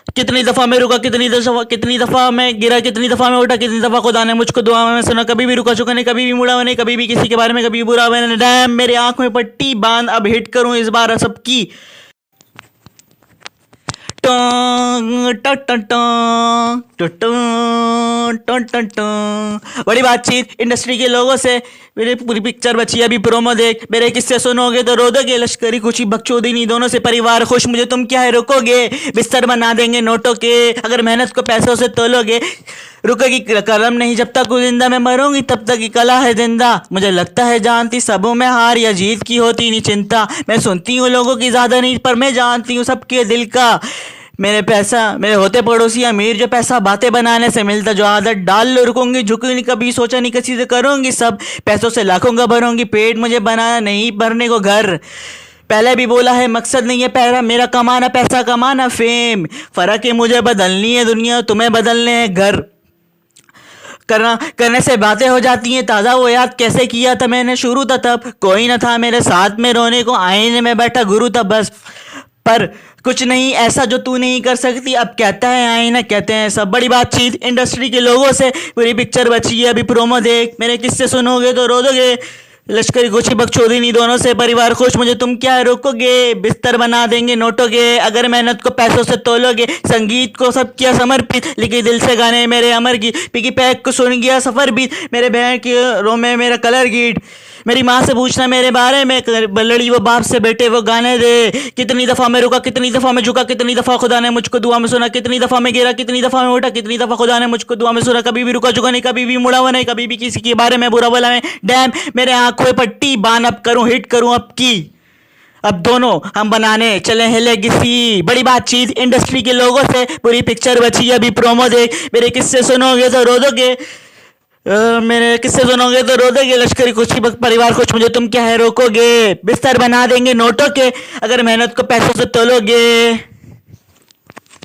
कितनी दफा मैं रुका, कितनी दफा मैं गिरा, कितनी दफा मैं उठा, कितनी दफा खुदा ने मुझको दुआ में सुना। कभी भी रुका चुका नहीं, कभी भी मुड़ा नहीं, कभी भी किसी के बारे में कभी भी बुरा मैंने। डैम मेरे आंख में पट्टी बांध, अब हिट करूं इस बार सबकी। बड़ी बातचीत इंडस्ट्री के लोगों से। मेरी पूरी पिक्चर बची अभी, प्रोमो देख। मेरे किस्से सुनोगे तो रो दोगे, लश्करी खुशी बकचोदी नहीं, दोनों से परिवार खुश, मुझे तुम क्या है रोकोगे। बिस्तर बना देंगे नोटों के, अगर मेहनत को पैसों से तोलोगे। रुकेगी कलम नहीं जब तक जिंदा, मैं मरूंगी तब तक की कला है जिंदा। मुझे लगता है जानती सबों में हार या जीत की होती नहीं चिंता। मैं सुनती हूँ लोगों की ज्यादा नहीं, पर मैं जानती हूँ सबके दिल का। मेरे होते पड़ोसी अमीर, जो पैसा बातें बनाने से मिलता, जो आदत डाल लो रुकूंगी, झुकी नहीं कभी, सोचा नहीं किसी से करूंगी सब। पैसों से लाखों का भरूंगी पेट, मुझे बनाना नहीं भरने को घर। पहले भी बोला है मकसद नहीं है पहला मेरा कमाना, पैसा कमाना फेम। फर्क है मुझे बदलनी है दुनिया, तुम्हें बदलने हैं घर। करने से बातें हो जाती हैं ताज़ा, वो याद कैसे किया था मैंने शुरू था तब। कोई ना था मेरे साथ में रोने को, आईने में बैठा गुरु था बस। पर कुछ नहीं ऐसा जो तू नहीं कर सकती, अब कहता है आईना, कहते हैं सब। बड़ी बातचीत इंडस्ट्री के लोगों से। पूरी पिक्चर बची है अभी, प्रोमो देख। मेरे किस्से सुनोगे तो रो दोगे, लश्करी खुशी बकचोदी नहीं, दोनों से परिवार खुश, मुझे तुम क्या रोकोगे। बिस्तर बना देंगे नोटों के, अगर मेहनत को पैसों से तोलोगे। संगीत को सब किया समर्पित, लिखे दिल से गाने मेरे अमर की। पिकी पैक को सुन गया सफर भी, मेरे बहन की रो में मेरा कलर गीट। मेरी माँ से पूछना मेरे बारे में, लड़ी वो बाप से बेटे वो गाने दे। कितनी दफ़ा मैं रुका, कितनी दफ़ा मैं झुका, कितनी दफ़ा खुदा ने मुझको दुआ में सुना। कितनी दफ़ा मैं गिरा, कितनी दफ़ा मैं उठा, कितनी दफ़ा खुदा ने मुझको दुआ में सुना। कभी भी रुका झुका नहीं, कभी भी मुड़ा हुआ नहीं, कभी भी किसी के बारे में बुरा बोला नहीं। डैम मेरे आंखों में पट्टी बांध, अब करूँ हिट करूँ अब की। अब दोनों हम बनाने चले हैं लेगेसी। बड़ी बातचीत इंडस्ट्री के लोगों से। पूरी पिक्चर बची अभी, प्रोमो देख। मेरे किस्से सुनोगे तो रो दोगे, मेरे किस्से सुनोगे तो रो दोगे, लश्करी खुशी परिवार खुश, मुझे तुम क्या है रोकोगे। बिस्तर बना देंगे नोटों के, अगर मेहनत को पैसों से तोलोगे।